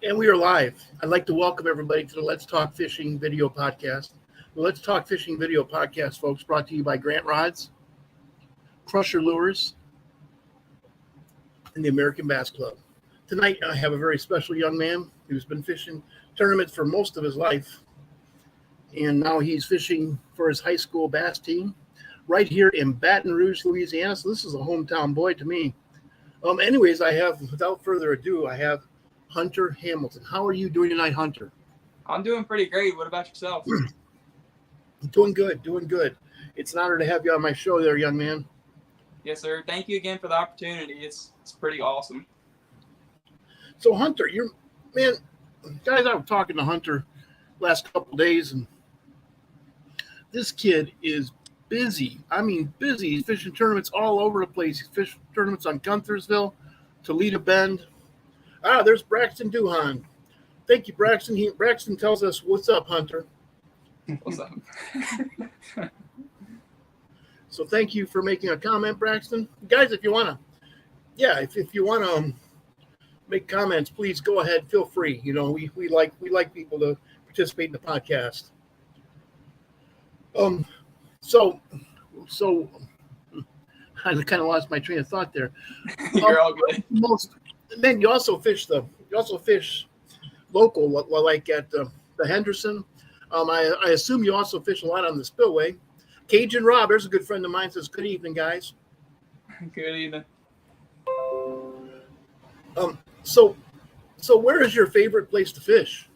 And we are live. I'd like to welcome everybody to the Let's Talk Fishing video podcast. The Let's Talk Fishing video podcast, folks, brought to you by Grant Rods, Crusher Lures, and the American Bass Club. Tonight, I have a very special young man who's been fishing tournaments for most of his life. And now he's fishing for his high school bass team right here in Baton Rouge, Louisiana. So this is a hometown boy to me. Anyways, without further ado, I have Hunter Hamilton. How are you doing tonight, Hunter? I'm doing pretty great. What about yourself? Doing good. It's an honor to have you on my show there, young man. Yes, sir. Thank you again for the opportunity. It's pretty awesome. So, Hunter, guys, I was talking to Hunter last couple of days, and this kid is busy. I mean, busy. He's fishing tournaments all over the place. He's fishing tournaments on Guntersville, Toledo Bend. There's Braxton Duhan. Thank you, Braxton. Braxton tells us, "What's up, Hunter?" What's up? So thank you for making a comment, Braxton. Guys, if you want to make comments, please go ahead. Feel free. You know, we like people to participate in the podcast. So I kind of lost my train of thought there. You're all good. Then you also fish local, like at the Henderson. I assume you also fish a lot on the spillway. Cajun Rob, there's a good friend of mine, says, "Good evening, guys." Good evening. So where is your favorite place to fish?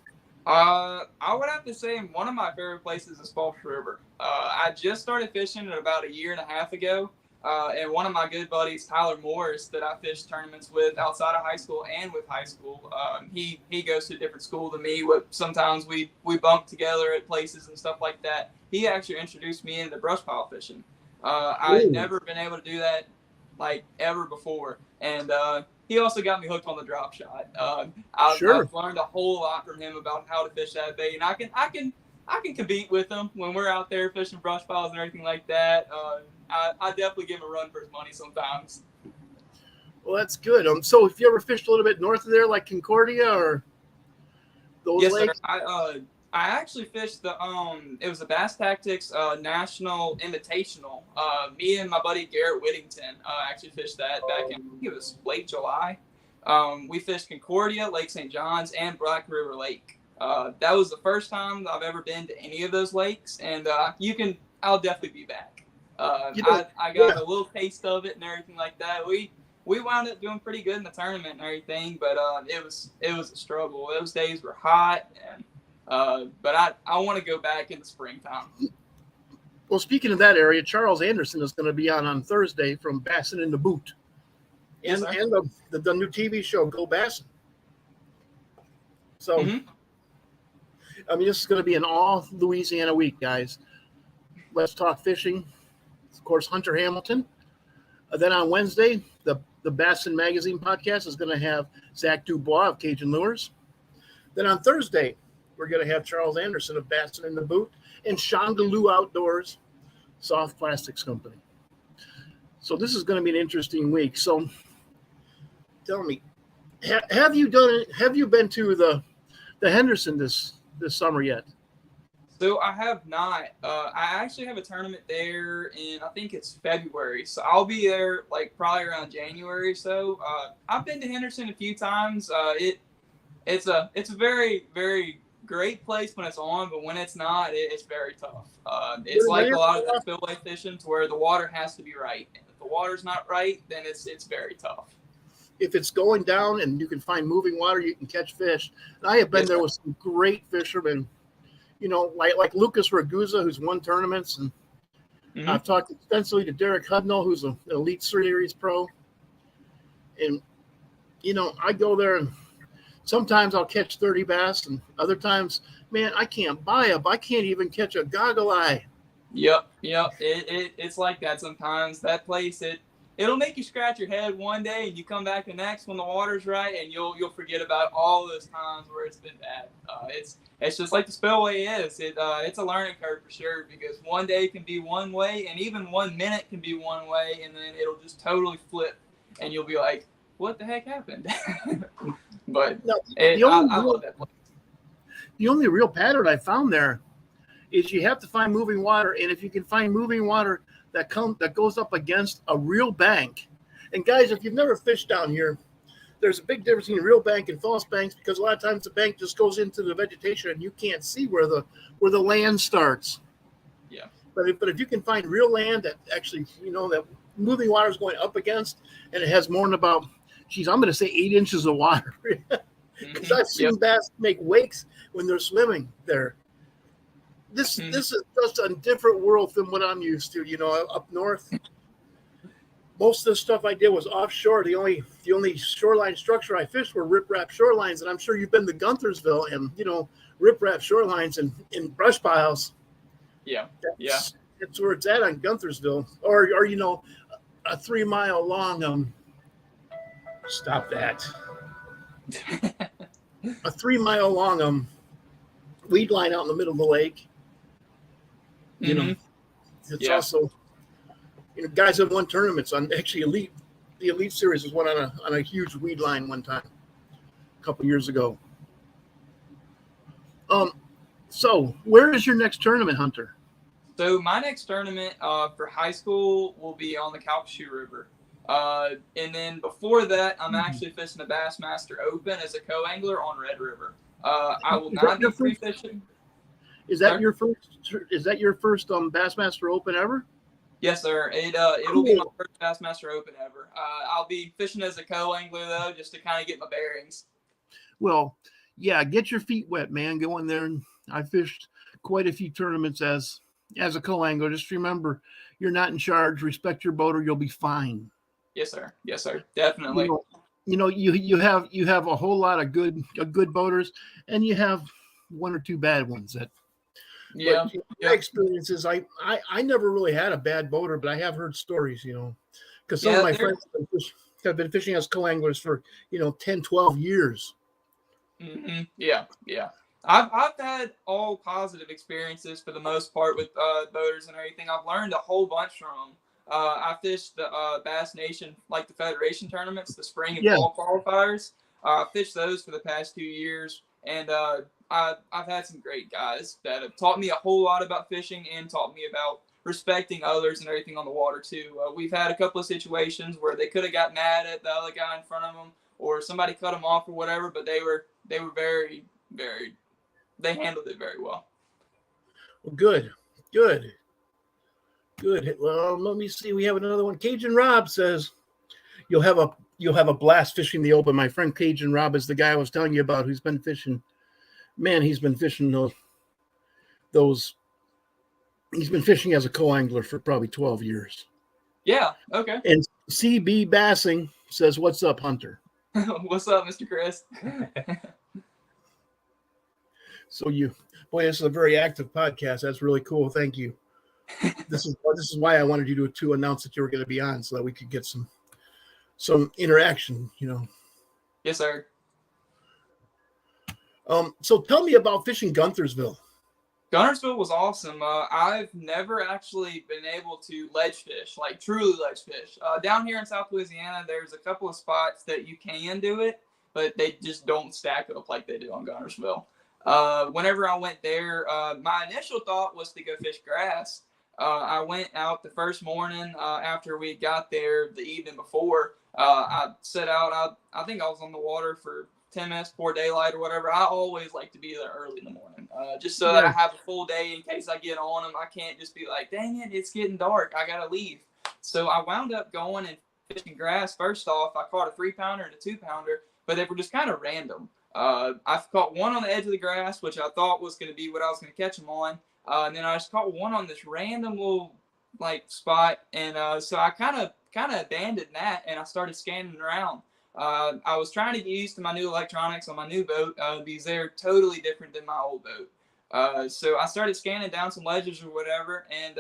I would have to say one of my favorite places is Falls River. I just started fishing about a year and a half ago. And one of my good buddies, Tyler Morris, that I fish tournaments with outside of high school and with high school, he goes to a different school than me. Sometimes we bunk together at places and stuff like that. He actually introduced me into brush pile fishing. I had never been able to do that like ever before, and he also got me hooked on the drop shot. I've learned a whole lot from him about how to fish that bait, and I can compete with him when we're out there fishing brush piles and everything like that. I definitely give him a run for his money sometimes. Well, that's good. So if you ever fished a little bit north of there, like Concordia or those lakes? Sir. I actually fished it was the Bass Tactics National Invitational. Me and my buddy Garrett Whittington actually fished that back in, I think it was late July. We fished Concordia, Lake St. John's, and Black River Lake. That was the first time I've ever been to any of those lakes, and I'll definitely be back. I got a little taste of it and everything like that. We wound up doing pretty good in the tournament and everything, but it was a struggle. Those days were hot, and but I want to go back in the springtime. Well, speaking of that area, Charles Anderson is going to be on Thursday from Bassin' in the Boot, and the new TV show Go Bassin'. So, I mean, this is going to be an all Louisiana week, guys. Let's talk fishing. Of course, Hunter Hamilton. Then on Wednesday, the Bassin Magazine podcast is going to have Zach Dubois of Cajun Lures. Then on Thursday, we're going to have Charles Anderson of Bassin' in the Boot and Shongaloo Outdoors Soft Plastics Company. So this is going to be an interesting week. So tell me, have you been to the Henderson this summer yet? So I have not. I actually have a tournament there in, I think it's February. So I'll be there like probably around January or so. I've been to Henderson a few times. It's a very, very great place when it's on, but when it's not, it's very tough. It's like a lot of the spillway fishing to where the water has to be right. And if the water's not right, then it's very tough. If it's going down and you can find moving water, you can catch fish. And I have been there with some great fishermen. You know, like Lucas Ragusa, who's won tournaments, and I've talked extensively to Derek Hudnall, who's an Elite Series pro. And, you know, I go there, and sometimes I'll catch 30 bass, and other times, man, I can't even catch a goggle eye. Yep. It's like that sometimes. That place, it'll make you scratch your head one day, and you come back the next when the water's right, and you'll forget about all those times where it's been bad. It's just like the spillway is. It's a learning curve for sure, because one day can be one way, and even 1 minute can be one way, and then it'll just totally flip, and you'll be like, what the heck happened? But No, I love that place. the only real pattern I found there is you have to find moving water, and if you can find moving water that goes up against a real bank. And guys, if you've never fished down here, there's a big difference between real bank and false banks, because a lot of times the bank just goes into the vegetation and you can't see where the land starts. Yeah. But if you can find real land that actually, that moving water is going up against, and it has more than about, geez, I'm going to say 8 inches of water, because I've seen bass make wakes when they're swimming there. This is just a different world than what I'm used to. Up north, most of the stuff I did was offshore. The only shoreline structure I fished were riprap shorelines, and I'm sure you've been to Guntersville and riprap shorelines and brush piles. Yeah, That's where it's at on Guntersville, or a 3 mile long stop that a 3 mile long weed line out in the middle of the lake. It's also guys have won tournaments on actually the elite series was won on a huge weed line one time a couple years ago. So where is your next tournament, Hunter? So my next tournament for high school will be on the Calcasieu River. And then before that, I'm actually fishing the Bassmaster Open as a co-angler on Red River. I will not be free fishing. Is that your first Bassmaster Open ever? Yes, sir. It'll be my first Bassmaster Open ever. I'll be fishing as a co-angler though, just to kind of get my bearings. Well, yeah, get your feet wet, man. Go in there. And I fished quite a few tournaments as a co-angler. Just remember, you're not in charge. Respect your boat, or you'll be fine. Yes, sir. Yes, sir. Definitely. You have a whole lot of good boaters, and you have one or two bad ones. That my experiences, I never really had a bad boater, but I have heard stories, because some of my friends have been fishing as co-anglers for 10, 12 years. Mm-hmm. Yeah. I've had all positive experiences for the most part with boaters and everything. I've learned a whole bunch from them. I fished the Bass Nation, like the Federation tournaments, the spring and fall qualifiers. I fished those for the past 2 years, and I've had some great guys that have taught me a whole lot about fishing and taught me about respecting others and everything on the water too. We've had a couple of situations where they could have got mad at the other guy in front of them, or somebody cut them off or whatever, but they were very, very, they handled it very well. Well, good. Well, let me see. We have another one. Cajun Rob says you'll have a blast fishing the Open. My friend Cajun Rob is the guy I was telling you about who's been fishing. Man, he's been fishing those. He's been fishing as a co-angler for probably 12 years. Yeah. Okay. And CB Bassing says, "What's up, Hunter?" What's up, Mr. Chris? So this is a very active podcast. That's really cool. Thank you. This is why I wanted you to announce that you were going to be on, so that we could get some interaction. Yes, sir. So tell me about fishing Guntersville. Guntersville was awesome. I've never actually been able to ledge fish, like truly ledge fish. Down here in South Louisiana, there's a couple of spots that you can do it, but they just don't stack up like they do on Guntersville. Whenever I went there, my initial thought was to go fish grass. I went out the first morning after we got there the evening before. I set out. I think I was on the water for 10 minutes before daylight or whatever. I always like to be there early in the morning, just so that I have a full day in case I get on them. I can't just be like, dang it, it's getting dark, I gotta leave. So I wound up going and fishing grass. First off, I caught a 3-pounder and a 2-pounder, but they were just kind of random. I caught one on the edge of the grass, which I thought was going to be what I was going to catch them on. And then I just caught one on this random little spot, and so I kind of abandoned that, and I started scanning around. I was trying to get used to my new electronics on my new boat because they're totally different than my old boat. So I started scanning down some ledges or whatever, and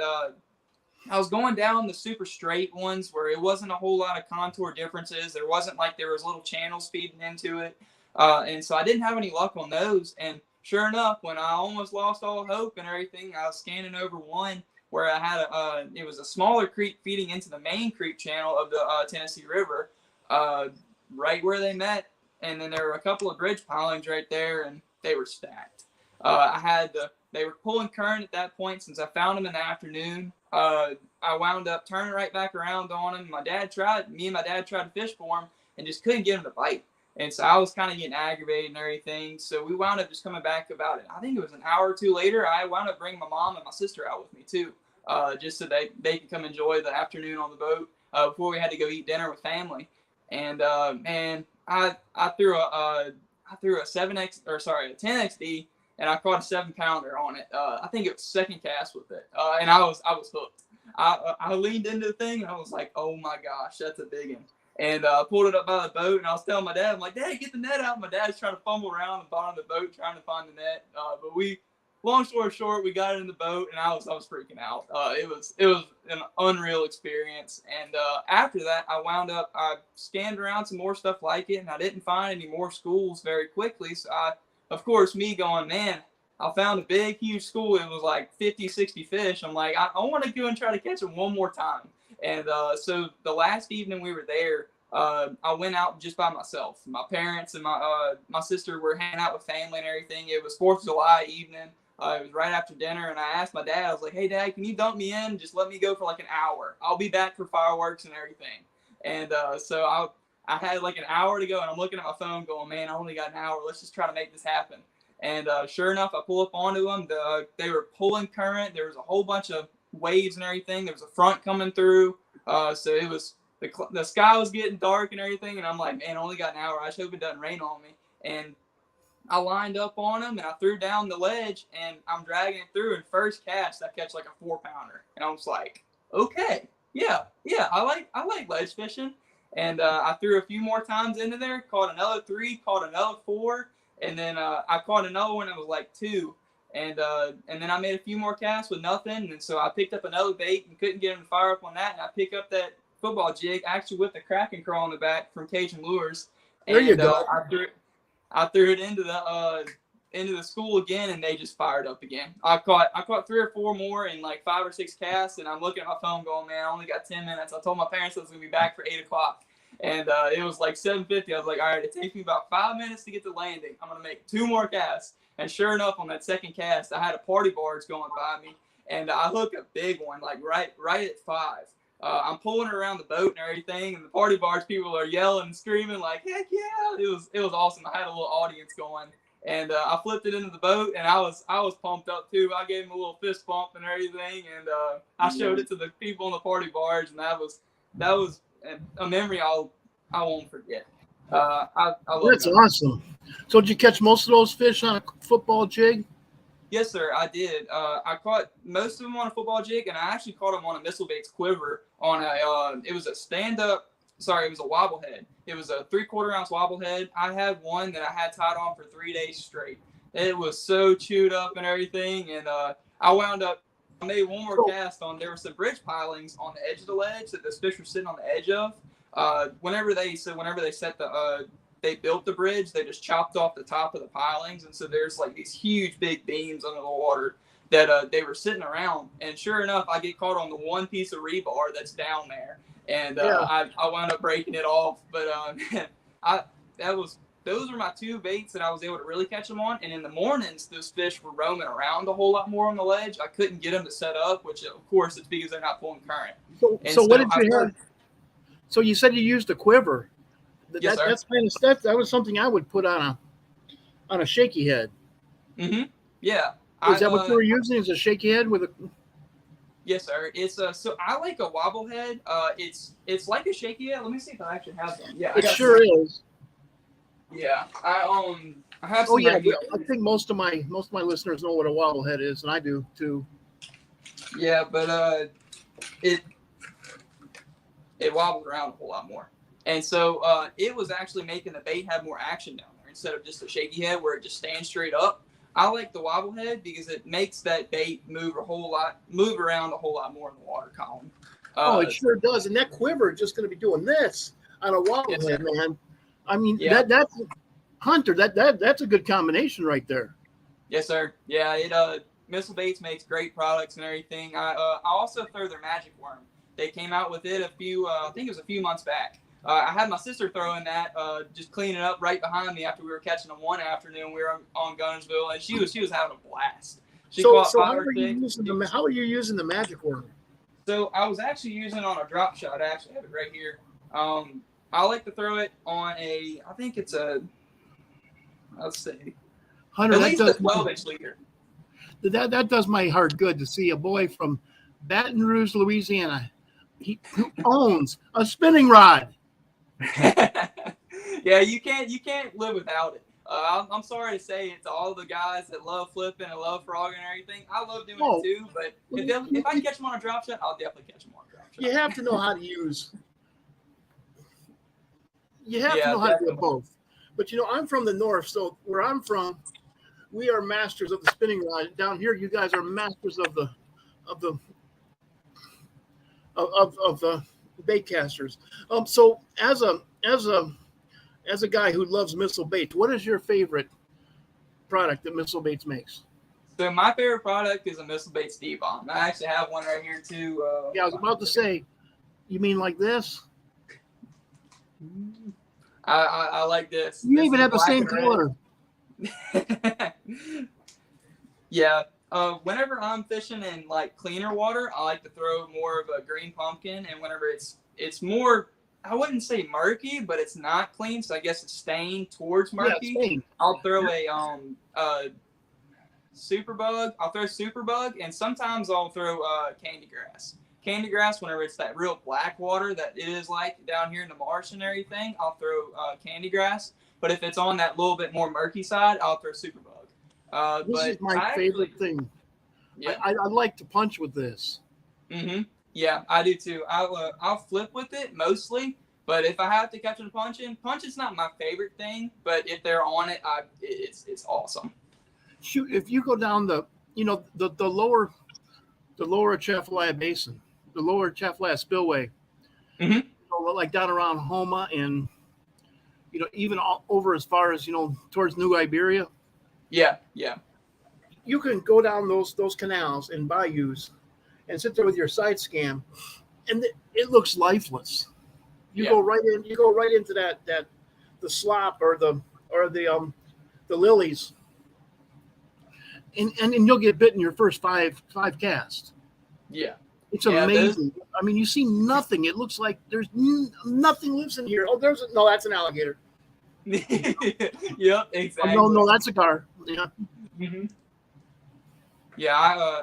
I was going down the super straight ones where it wasn't a whole lot of contour differences. There wasn't there was little channels feeding into it. And so I didn't have any luck on those. And sure enough, when I almost lost all hope and everything, I was scanning over one where I had it was a smaller creek feeding into the main creek channel of the Tennessee River. Right where they met, and then there were a couple of bridge pilings right there, and they were stacked. They were pulling current at that point since I found them in the afternoon. I wound up turning right back around on them. Me and my dad tried to fish for them and just couldn't get them to bite. And so I was kind of getting aggravated and everything. So we wound up just coming back about it. I think it was an hour or two later. I wound up bringing my mom and my sister out with me too, just so they could come enjoy the afternoon on the boat before we had to go eat dinner with family. And man, I threw a 10XD, and I caught a 7-pounder on it. I think it was second cast with it, and I was hooked. I leaned into the thing, and I was like, oh my gosh, that's a big one. And pulled it up by the boat, and I was telling my dad, I'm like, Dad, get the net out. My dad's trying to fumble around the bottom of the boat trying to find the net. But long story short, we got it in the boat, and I was freaking out. It was an unreal experience. And after that, I scanned around some more stuff like it, and I didn't find any more schools very quickly. So of course, me going, man, I found a big, huge school. It was like 50, 60 fish. I'm like, I want to go and try to catch them one more time. And so the last evening we were there, I went out just by myself. My parents and my sister were hanging out with family and everything. It was 4th of July evening. It was right after dinner, and I asked my dad, I was like, hey, Dad, can you dump me in? Just let me go for like an hour. I'll be back for fireworks and everything. And so I had like an hour to go, and I'm looking at my phone going, man, I only got an hour. Let's just try to make this happen. And sure enough, I pull up onto them. They were pulling current. There was a whole bunch of waves and everything. There was a front coming through. So it was the sky was getting dark and everything. And I'm like, man, I only got an hour. I just hope it doesn't rain on me. And I lined up on them, and I threw down the ledge, and I'm dragging it through. And first cast, I catch like a 4-pounder. And I was like, okay, yeah, I like ledge fishing. And I threw a few more times into there, caught another 3, caught another 4, and then I caught another one that was like 2. And then I made a few more casts with nothing, and so I picked up another bait and couldn't get him to fire up on that. And I picked up that football jig, actually with the Kraken crawl on the back from Cajun Lures. There you go. I threw it into the school again, and they just fired up again. I caught 3 or 4 more in like 5 or 6 casts, and I'm looking at my phone going, man, I only got 10 minutes. I told my parents I was gonna be back for 8 o'clock. And it was like 7:50. I was like, all right, it takes me about 5 minutes to get to landing. I'm going to make 2 more casts. And sure enough, on that second cast, I had a party barge going by me. And I hooked a big one, like right at 5. I'm pulling it around the boat and everything. And the party barge people are yelling and screaming like, heck yeah. It was awesome. I had a little audience going. And I flipped it into the boat, and I was pumped up too. I gave him a little fist bump and everything. And I showed it to the people on the party barge. And that was a memory I won't forget. I love That's awesome. So did you catch most of those fish on a football jig? Yes, sir, I did. I caught most of them on a football jig, and I actually caught them on a missile baits quiver on it was a stand-up. Sorry, it was a wobble head. It was a 3/4 ounce wobble head. I had one that I had tied on for 3 days straight. It was so chewed up and everything, and I made one more cast on. There were some bridge pilings on the edge of the ledge that this fish was sitting on the edge of. Whenever they built the bridge, they just chopped off the top of the pilings, and so there's like these huge big beams under the water that they were sitting around. And sure enough, I get caught on the one piece of rebar that's down there, and I wound up breaking it off. But those were my 2 baits that I was able to really catch them on. And in the mornings, those fish were roaming around a whole lot more on the ledge. I couldn't get them to set up, which of course it's because they're not pulling current. So what did you have? So you said you used a quiver. Yes, sir. That was something I would put on a shaky head. Mm-hmm. Yeah. Is that what you were using? Is a shaky head with a? Yes, sir. It's so I like a wobble head. It's like a shaky head. Let me see if I actually have some. Yeah, it sure is. Yeah, I have. Oh yeah, I think most of my listeners know what a wobble head is, and I do too. Yeah, but it wobbled around a whole lot more, and so it was actually making the bait have more action down there instead of just a shaky head where it just stands straight up. I like the wobble head because it makes that bait move around a whole lot more in the water column. It sure does, and that quiver is just going to be doing this on a wobble head, man. I mean, that's Hunter. That's a good combination right there. Yes, sir. Yeah, it Missile Baits makes great products and everything. I also throw their Magic Worm. They came out with it I think it was a few months back. I had my sister throwing that, just cleaning up right behind me after we were catching them one afternoon. We were on Gunnersville, and she was having a blast. She caught So 5 how or are you 6. using how are you using the magic worm? So I was actually using it on a drop shot. I actually have it right here. I like to throw it on I think it's let's see, Hunter, at that least a does 12-inch leader. that does my heart good to see a boy from Baton Rouge, Louisiana, who owns a spinning rod. Yeah, you can't live without it. I'm sorry to say it to all the guys that love flipping and love frogging and everything. I love doing it too, but if I catch them on a drop shot, I'll definitely catch them on a drop shot. You have to know how to use. You have to know how definitely. to do both. But I'm from the north, so where I'm from, we are masters of the spinning rod. Down here, you guys are masters of the bait casters. So as a guy who loves missile baits, what is your favorite product that Missile Baits makes? So my favorite product is a Missile Baits D-bomb. I actually have one right here too. Yeah, I was about to say, you mean like this? I like this. You This even is have the black same and red. color. Yeah. Whenever I'm fishing in like cleaner water, I like to throw more of a green pumpkin, and whenever it's more, I wouldn't say murky, but it's not clean, so I guess it's stained towards murky. Yeah, I'll throw a superbug. I'll throw superbug, and sometimes I'll throw candy grass. Candy grass, whenever it's that real black water that it is like down here in the marsh and everything, I'll throw candy grass. But if it's on that little bit more murky side, I'll throw superbug. This is my favorite thing. Yeah. I like to punch with this. Mm-hmm. Yeah, I do too. I'll flip with it mostly, but if I have to catch them punching's not my favorite thing. But if they're on it, it's awesome. Shoot, if you go down the lower Atchafalaya Basin, the lower Atchafalaya Spillway, like down around Homa and even all over as far as towards New Iberia. Yeah. You can go down those canals and bayous and sit there with your side scam, and it looks lifeless. You go right into that the slop or the lilies, and you'll get bitten your first five casts. Yeah. It's amazing. I mean, you see nothing. It looks like there's nothing lives in here. Oh, that's an alligator. Yep, exactly. No, that's a gar. Yeah. Mm-hmm. Yeah,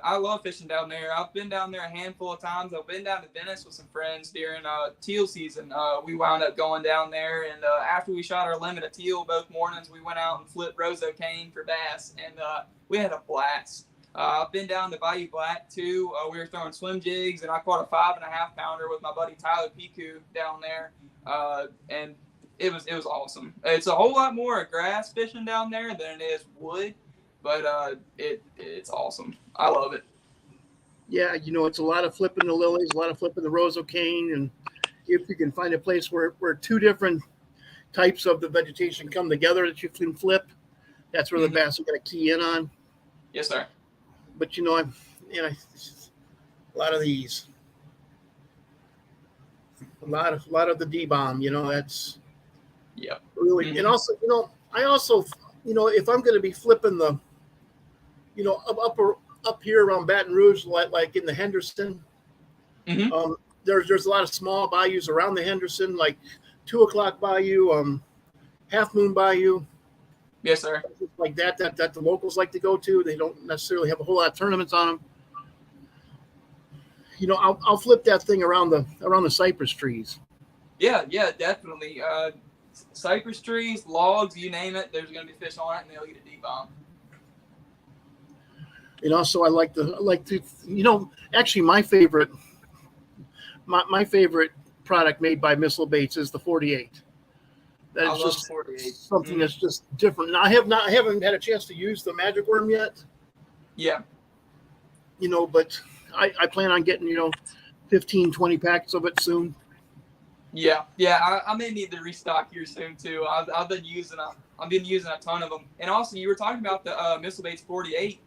I love fishing down there. I've been down there a handful of times. I've been down to Venice with some friends during teal season. We wound up going down there, and after we shot our limit of teal both mornings, we went out and flipped Roseau cane for bass, and we had a blast. I've been down to Bayou Black too. We were throwing swim jigs, and I caught a 5.5 pounder with my buddy Tyler Piku down there, and it was awesome. It's a whole lot more grass fishing down there than it is wood, but it's awesome. I love it. Yeah, it's a lot of flipping the lilies, a lot of flipping the Roseau cane, and if you can find a place where two different types of the vegetation come together that you can flip, that's where the bass are going to key in on. Yes, sir. But a lot of these, a lot of the D-bomb, that's really, and also, I also, if I'm going to be flipping the, up here around Baton Rouge, like in the Henderson, there's a lot of small bayous around the Henderson, like 2 o'clock bayou, Half Moon Bayou. Yes, sir. Like that the locals like to go to. They don't necessarily have a whole lot of tournaments on them. I'll flip that thing around the cypress trees. Yeah, definitely. Cypress trees, logs, you name it. There's going to be fish on it, and they'll get a D-bomb. So I like to. Actually, my favorite product made by Missile Baits is the 48. That is just 48. Something that's just different. Now, I haven't had a chance to use the magic worm yet. Yeah. But I plan on getting 15, 20 packs of it soon. Yeah. I may need to restock here soon too. I've been using a ton of them. And also, you were talking about the Missile Baits 48.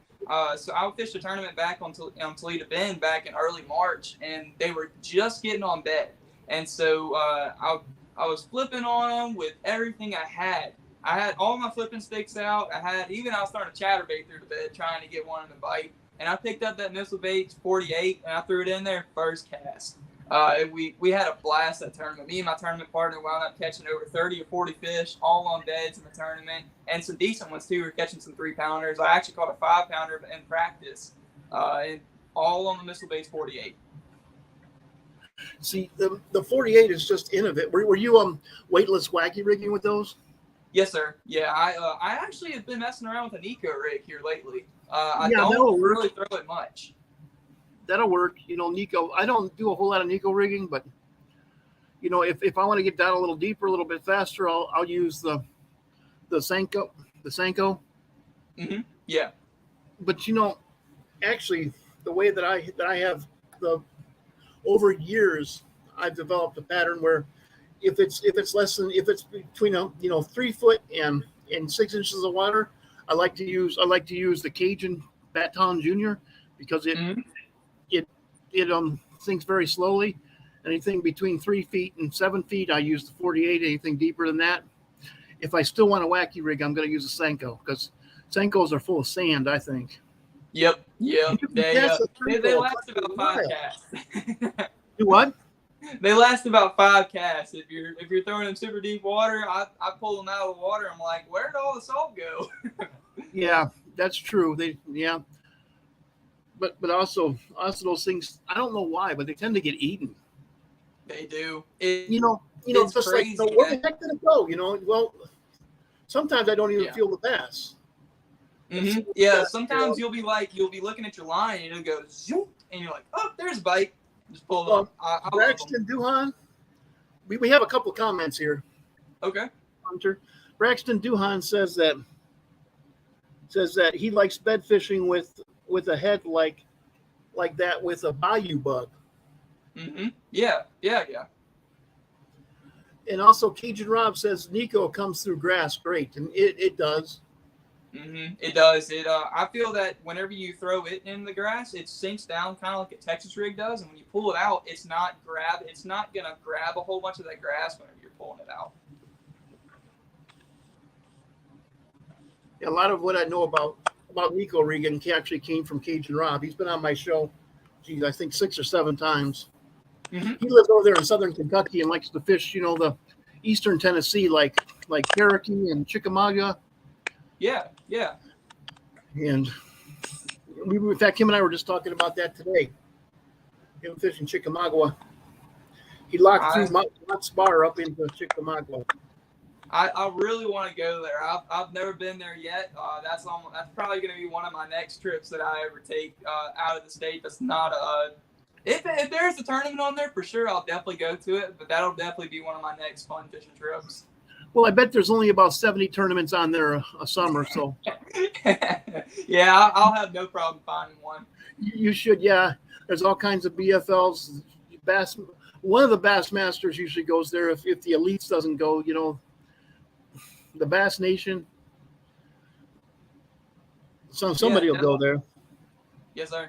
So I fished a tournament back on Toledo Bend back in early March, and they were just getting on bed. And so I was flipping on them with everything I had. I had all my flipping sticks out. I was starting to chatterbait through the bed trying to get one in the bite. And I picked up that missile bait 48 and I threw it in there first cast. We had a blast that tournament. Me and my tournament partner wound up catching over 30 or 40 fish, all on beds in the tournament, and some decent ones too. We were catching some 3-pounders. I actually caught a 5-pounder in practice, and all on the missile bait 48. See, the 48 is just innovative. Were you weightless wacky rigging with those? Yes, sir. Yeah, I actually have been messing around with an eco rig here lately. I Yeah, don't really throw it much. That'll work. Nico, I don't do a whole lot of Nico rigging, but if I want to get down a little deeper, a little bit faster, I'll use the Senko. Mm-hmm. Yeah. But actually, the way that I have over years, I've developed a pattern where if it's between 3 foot and 6 inches of water, I like to use the Cajun Baton Junior because it sinks very slowly. Anything between 3 feet and 7 feet, I use the 48. Anything deeper than that, if I still want a wacky rig, I'm going to use a Senko because Senkos are full of sand, I think. Yep. They last about 5 casts. Do what? They last about 5 casts. If you're throwing them super deep water, I pull them out of the water. I'm like, where did all the salt go? Yeah, that's true. But also those things, I don't know why, but they tend to get eaten. They do. It's just crazy, like, where the heck did it go? Well, sometimes I don't even feel the bass. Mm-hmm. Yeah, sometimes you'll be looking at your line and it'll go zoom, and you're like, oh, there's a bite. Just pull it up. Braxton Duhan, we have a couple of comments here. Okay. Hunter. Braxton Duhan says that he likes bed fishing with a head like that with a bayou bug. Mm-hmm. Yeah. And also Cajun Rob says Nico comes through grass great, and it does. Mm-hmm. It does. I feel that whenever you throw it in the grass, it sinks down kind of like a Texas rig does, and when you pull it out, it's not gonna grab a whole bunch of that grass whenever you're pulling it out. A lot of what I know about Nico rigging actually came from Cajun Rob. He's been on my show, I think 6 or 7 times. Mm-hmm. He lives over there in southern Kentucky and likes to fish, the eastern Tennessee, like Cherokee and Chickamauga. Yeah. And in fact, him and I were just talking about that today. Him fishing Chickamauga. He locked through Mott's Bar up into Chickamauga. I really want to go there. I've never been there yet. That's probably going to be one of my next trips that I ever take out of the state. That's not if there's a tournament on there, for sure I'll definitely go to it. But that'll definitely be one of my next fun fishing trips. Well, I bet there's only about 70 tournaments on there a summer, so. Yeah, I'll have no problem finding one. You should, yeah. There's all kinds of BFLs. One of the Bass Masters usually goes there if the Elites doesn't go, the Bass Nation. So somebody will go there. Yes, sir.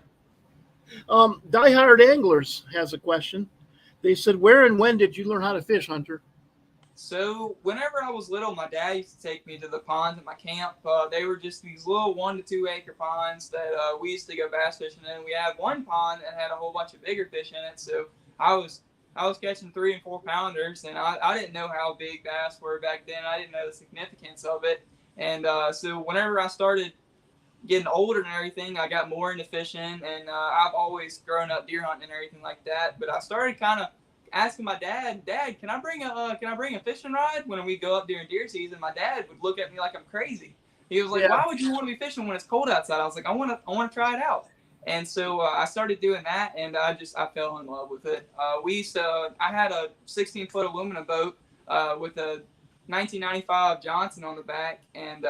Diehard Anglers has a question. They said, where and when did you learn how to fish, Hunter? So whenever I was little, my dad used to take me to the ponds at my camp. They were just these little 1 to 2 acre ponds that we used to go bass fishing in. We had one pond that had a whole bunch of bigger fish in it. So I was catching 3 and 4 pounders, and I didn't know how big bass were back then. I didn't know the significance of it. And so whenever I started getting older and everything, I got more into fishing, and I've always grown up deer hunting and everything like that. But I started kind of asking my dad, can I bring a fishing rod when we go up during deer season? My dad would look at me like I'm crazy. He was like, Why would you want to be fishing when it's cold outside? I was like, I want to try it out. And so I started doing that, and I fell in love with it. I had a 16-foot aluminum boat with a 1995 Johnson on the back, and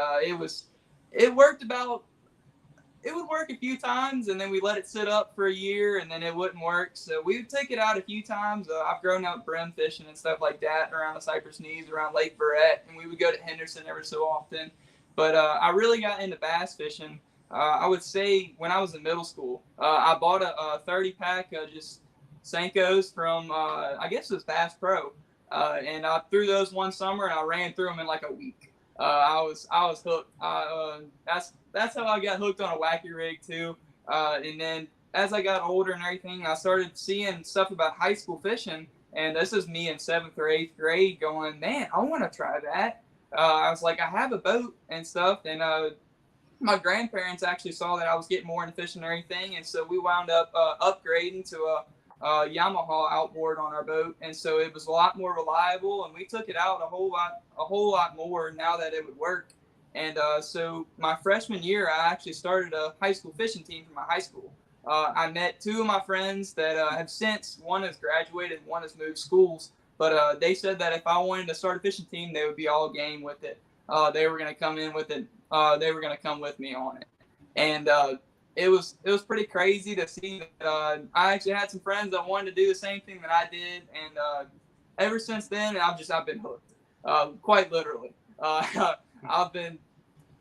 it would work a few times, and then we let it sit up for a year, and then it wouldn't work. So we would take it out a few times. I've grown up brim fishing and stuff like that around the Cypress Knees, around Lake Verret, and we would go to Henderson every so often. But I really got into bass fishing. I would say when I was in middle school, I bought a 30-pack of just Senkos from, I guess it was Bass Pro. And I threw those one summer, and I ran through them in like a week. I was hooked. That's how I got hooked on a wacky rig too. And then as I got older and everything, I started seeing stuff about high school fishing. And this is me in 7th or 8th grade going, man, I want to try that. I was like, I have a boat and stuff. And my grandparents actually saw that I was getting more into fishing and everything. And so we wound up upgrading to a Yamaha outboard on our boat. And so it was a lot more reliable. And we took it out a whole lot more now that it would work. And so my freshman year, I actually started a high school fishing team for my high school. I met 2 of my friends that have since, one has graduated, one has moved schools, but they said that if I wanted to start a fishing team, they would be all game with it. They were going to come in with it. They were going to come with me on it. And it was pretty crazy to see that I actually had some friends that wanted to do the same thing that I did. And ever since then, I've been hooked, quite literally.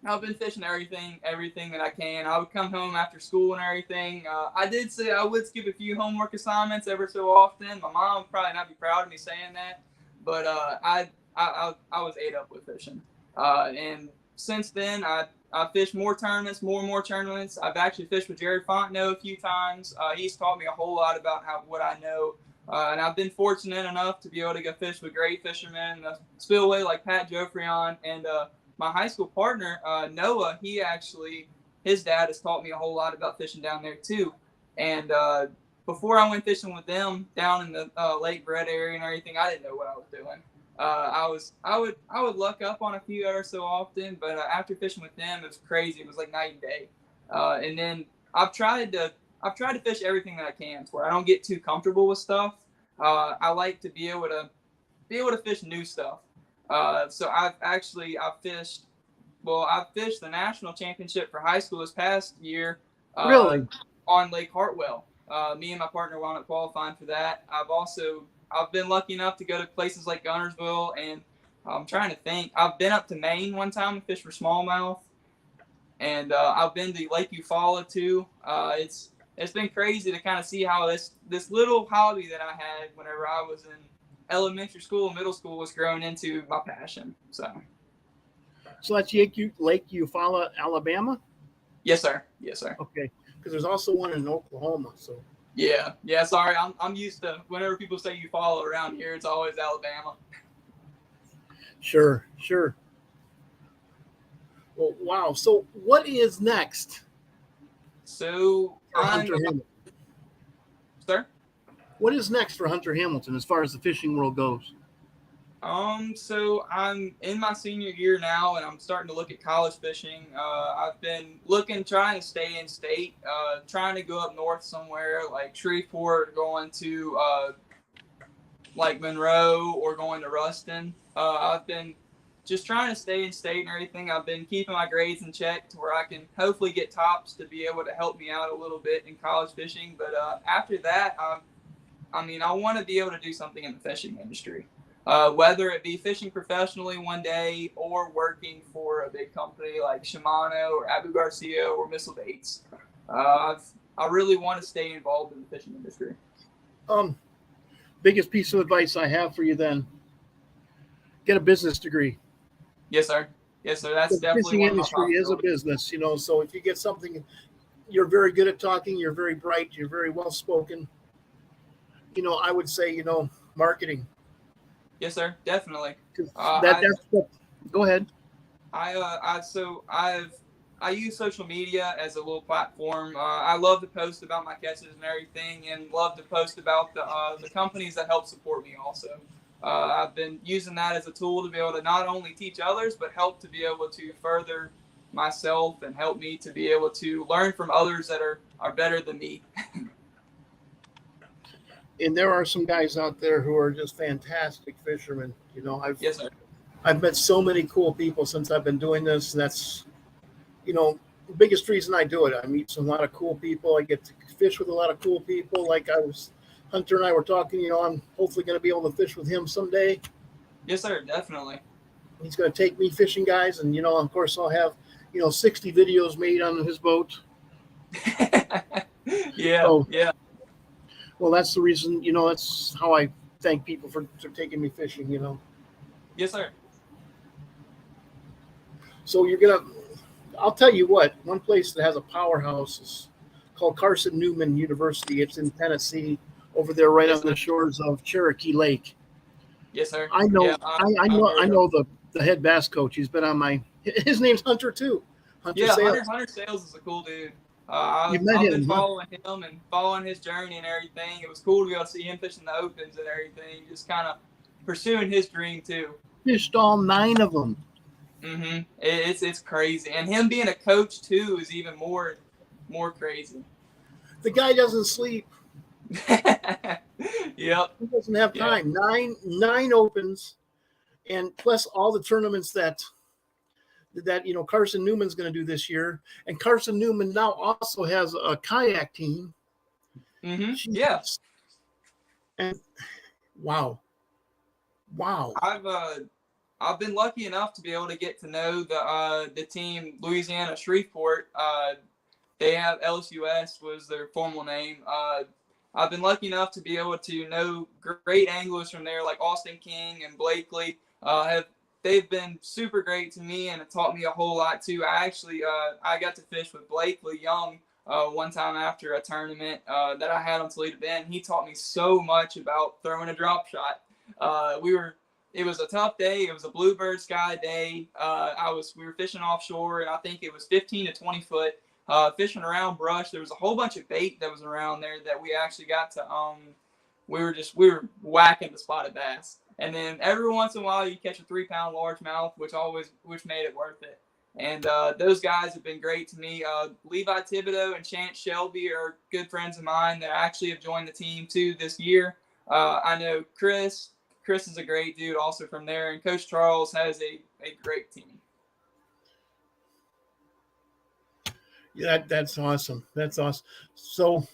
I've been fishing everything that I can. I would come home after school and everything. I did say I would skip a few homework assignments ever so often. My mom would probably not be proud of me saying that, but I was ate up with fishing. And since then, I fished more and more tournaments. I've actually fished with Jared Fontenot a few times. He's taught me a whole lot about what I know. And I've been fortunate enough to be able to go fish with great fishermen in the spillway like Pat Joffrion and my high school partner, Noah, his dad has taught me a whole lot about fishing down there too. And before I went fishing with them down in the Lake Brett area and everything, I didn't know what I was doing. I would luck up on a few every so often, but after fishing with them, it was crazy. It was like night and day. And then I've tried to fish everything that I can to where I don't get too comfortable with stuff. I like to be able to fish new stuff. So I've fished the national championship for high school this past year. Really? On Lake Hartwell. Me and my partner wound up qualifying for that. I've been lucky enough to go to places like Gunnersville, and I'm trying to think. I've been up to Maine one time and fished for smallmouth, and I've been to Lake Eufaula too. It's been crazy to kind of see how this little hobby that I had whenever I was in elementary school and middle school was grown into my passion. So that's Lake Eufaula, Alabama? Yes, sir. Okay, because there's also one in Oklahoma. So yeah. Sorry, I'm used to whenever people say Eufaula around here, it's always Alabama. Sure. Well, wow. So what is next? So Sir? What is next for Hunter Hamilton as far as the fishing world goes? So I'm in my senior year now, and I'm starting to look at college fishing. I've been trying to stay in state, trying to go up north somewhere like Shreveport, going to like Monroe or going to Ruston. I've been just trying to stay in state and everything. I've been keeping my grades in check to where I can hopefully get tops to be able to help me out a little bit in college fishing. But after that, I want to be able to do something in the fishing industry. Whether it be fishing professionally one day or working for a big company like Shimano or Abu Garcia or Missile Baits. I really want to stay involved in the fishing industry. Biggest piece of advice I have for you then, get a business degree. Yes, sir. That's the definitely fishing one of my industry is a business, so if you get something, you're very good at talking, you're very bright, you're very well spoken. I would say, marketing. Yes, sir. Definitely. Go ahead. I use social media as a little platform. I love to post about my catches and everything, and love to post about the companies that help support me also. I've been using that as a tool to be able to not only teach others, but help to be able to further myself and help me to be able to learn from others that are better than me. And there are some guys out there who are just fantastic fishermen. Yes, sir. I've met so many cool people since I've been doing this. And that's, the biggest reason I do it. I meet a lot of cool people. I get to fish with a lot of cool people. Like Hunter and I were talking, I'm hopefully going to be able to fish with him someday. Yes, sir. Definitely. He's going to take me fishing, guys. And, of course I'll have, 60 videos made on his boat. Yeah. Well, that's the reason, that's how I thank people for taking me fishing. Yes, sir. So you're gonna. I'll tell you what. One place that has a powerhouse is called Carson Newman University. It's in Tennessee, over there, right Yes, on the sir. shores of Cherokee Lake. Yes, sir. I Yeah, know. I've I heard of. know the head bass coach. He's been on my. His name's Hunter too. Hunter Yeah, Sales. Hunter Sales is a cool dude. You met I've been him, huh? following him and following his journey and everything. It was cool to be able to see him fishing the opens and everything, just kind of pursuing his dream too. Fished all 9 of them. It's crazy, and him being a coach too is even more crazy. The guy doesn't sleep. Yep. He doesn't have Yeah. time. Nine opens, and plus all the tournaments that Carson Newman's going to do this year. And Carson Newman now also has a kayak team. Yeah. And wow. I've been lucky enough to be able to get to know the team Lousiiana Shreveport. They have LSUS was their formal name. I've been lucky enough to be able to know great anglers from there, like Austin King and Blakely. They've been super great to me and it taught me a whole lot too. I got to fish with Blakely Young one time after a tournament that I had on Toledo Bend. He taught me so much about throwing a drop shot. It was a tough day. It was a bluebird sky day. We were fishing offshore, and I think it was 15 to 20 foot. Fishing around brush. There was a whole bunch of bait that was around there that we actually got to. We were whacking the spotted bass, and then every once in a while you catch a 3-pound largemouth, which made it worth it. And those guys have been great to me. Levi Thibodeau and Chance Shelby are good friends of mine that actually have joined the team too this year. I know Chris. Chris is a great dude also from there, and Coach Charles has a great team. Yeah, that's awesome. That's awesome. So,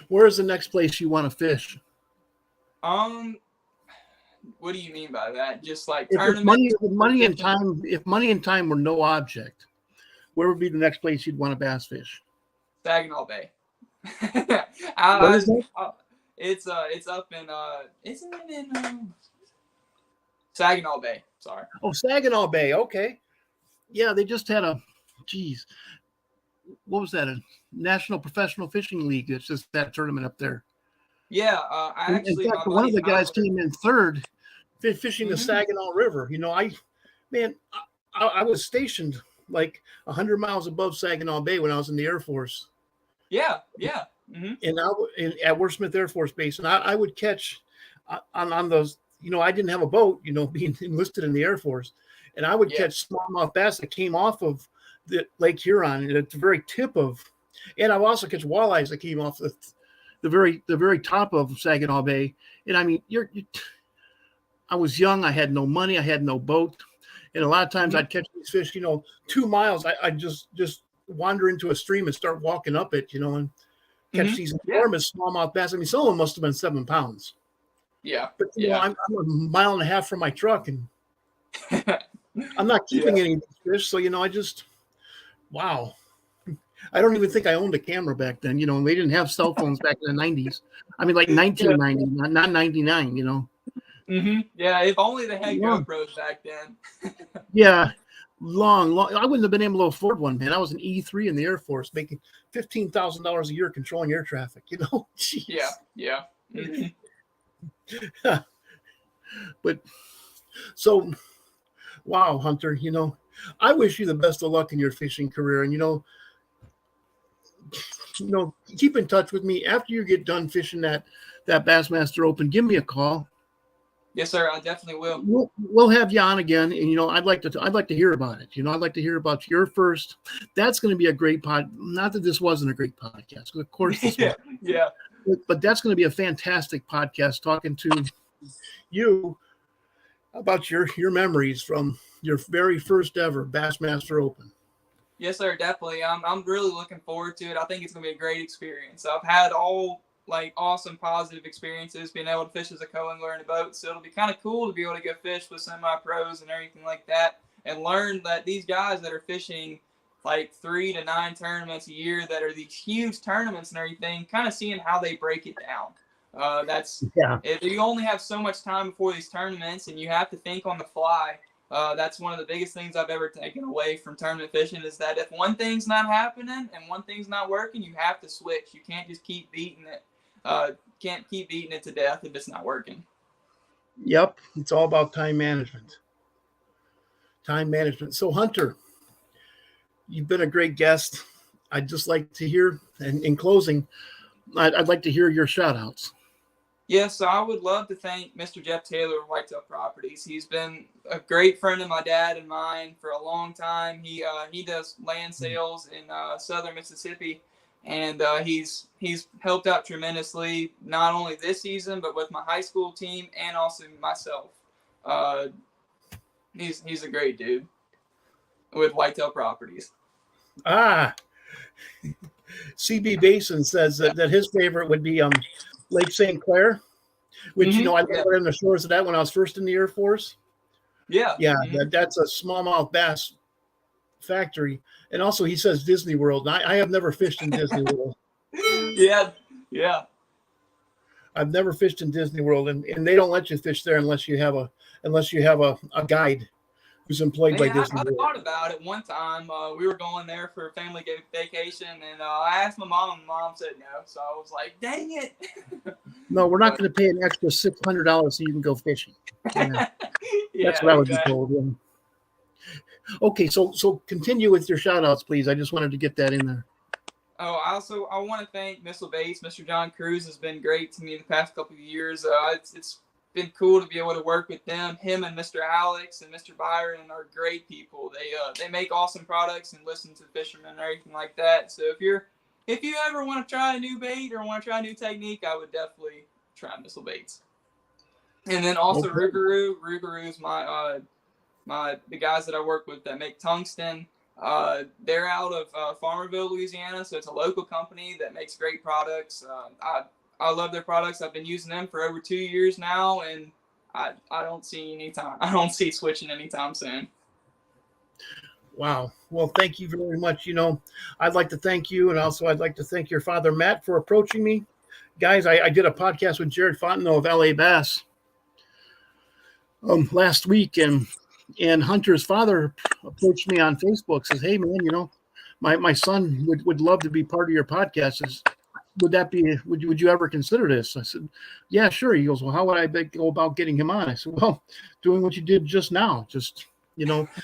where's the next place you want to fish? What do you mean by that? Just like If tournaments? If money and time were no object, where would be the next place you'd want to bass fish? Saginaw Bay. What is that? It's up in isn't it in Saginaw Bay? Sorry. Oh, Saginaw Bay. Okay. Yeah, they just had what was that? A National Professional Fishing League. It's just that tournament up there. Yeah, In fact, one of the guys came in third, fishing the Saginaw River. I was stationed like 100 miles above Saginaw Bay when I was in the Air Force. Yeah. And at Worth Smith Air Force Base, and I would catch on those. I didn't have a boat. Being enlisted in the Air Force, and I would catch smallmouth bass that came off of the Lake Huron at the very tip of, and I would also catch walleyes that came off the very top of Saginaw Bay. And I mean, I was young. I had no money. I had no boat, and a lot of times I'd catch these fish. 2 miles. I'd just wander into a stream and start walking up it. And catch these enormous smallmouth bass. I mean, some of them must have been 7 pounds. Yeah. But I'm a mile and a half from my truck, and I'm not keeping any of these fish. So wow. I don't even think I owned a camera back then. They didn't have cell phones back in the 90s. I mean, like 1990, not 99. Yeah, if only they had GoPros back then. Yeah, long. I wouldn't have been able to afford one, man. I was an E3 in the Air Force, making $15,000 a year controlling air traffic. Jeez. Yeah. But so, wow, Hunter. I wish you the best of luck in your fishing career, and keep in touch with me after you get done fishing that Bassmaster Open. Give me a call. Yes, sir. I definitely will. We'll have you on again, and I'd like to hear about it. I'd like to hear about your first. That's going to be a great pod. Not that this wasn't a great podcast, because of course this was. Yeah. But that's going to be a fantastic podcast, talking to you about your memories from your very first ever Bassmaster Open. Yes, sir. Definitely. I'm really looking forward to it. I think it's going to be a great experience. I've had all awesome positive experiences being able to fish as a co-angler in a boat. So it'll be kind of cool to be able to go fish with semi-pros and everything like that, and learn that these guys that are fishing like 3 to 9 tournaments a year that are these huge tournaments and everything, kind of seeing how they break it down. You only have so much time before these tournaments, and you have to think on the fly. That's one of the biggest things I've ever taken away from tournament fishing is that if one thing's not happening and one thing's not working, you have to switch. You can't just keep beating it. Can't keep beating it to death if it's not working. Yep, it's all about time management. Time management. So, Hunter, you've been a great guest. I'd just like to hear, and in closing, I'd like to hear your shout outs. Yes, so I would love to thank Mr. Jeff Taylor of Whitetail Properties. He's been a great friend of my dad and mine for a long time. He does land sales in southern Mississippi, and he's helped out tremendously, not only this season, but with my high school team and also myself. He's a great dude with Whitetail Properties. CB Basin says that his favorite would be Lake St. Clair, which, I lived in the shores of that when I was first in the Air Force. Yeah. Yeah, that's a smallmouth bass factory. And also he says Disney World. I have never fished in Disney World. Yeah. I've never fished in Disney World, and they don't let you fish there unless you have a guide who's employed by Disney World. I thought about it one time. We were going there for a family vacation, and I asked my mom, and mom said no. So I was like, dang it. No, we're not going to pay an extra $600 so you can go fishing. Yeah. That's what I was told. Yeah. Okay, so continue with your shout outs, please. I just wanted to get that in there. Oh, I want to thank Missile Bates. Mr. John Cruz has been great to me the past couple of years. It's been cool to be able to work with them. Him and Mr. Alex and Mr. Byron are great people. They make awesome products and listen to fishermen and everything like that. So if you ever want to try a new bait or want to try a new technique, I would definitely try Missile Baits. And then also Rougarou. Rougarou is the guys that I work with that make tungsten. They're out of Farmerville, Louisiana, so it's a local company that makes great products. I love their products. I've been using them for over 2 years now, and I don't see switching anytime soon. Wow. Well, thank you very much. I'd like to thank you, and also I'd like to thank your father, Matt, for approaching me. Guys, I did a podcast with Jared Fontenot of LA Bass last week, and Hunter's father approached me on Facebook, says, hey, man, my son would love to be part of your podcast. Would you ever consider this? I said, yeah, sure. He goes, well, how would I go about getting him on? I said, well, doing what you did just now. Just, I can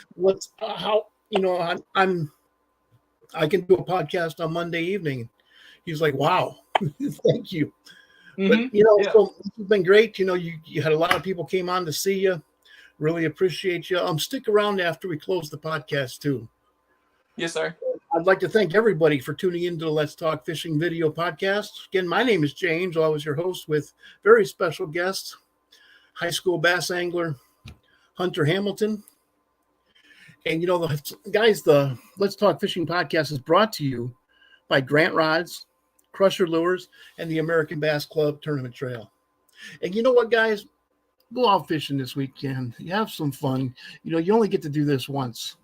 do a podcast on Monday evening. He's like, wow, thank you. Mm-hmm. But, so it's been great. You had a lot of people came on to see you. Really appreciate you. Stick around after we close the podcast too. Yes, sir. I'd like to thank everybody for tuning into the Let's Talk Fishing video podcast. Again, my name is James. I was your host with very special guest, high school bass angler, Hunter Hamilton. And, guys, the Let's Talk Fishing podcast is brought to you by Grant Rods, Crusher Lures, and the American Bass Club Tournament Trail. And you know what, guys? Go out fishing this weekend. You have some fun. You only get to do this once.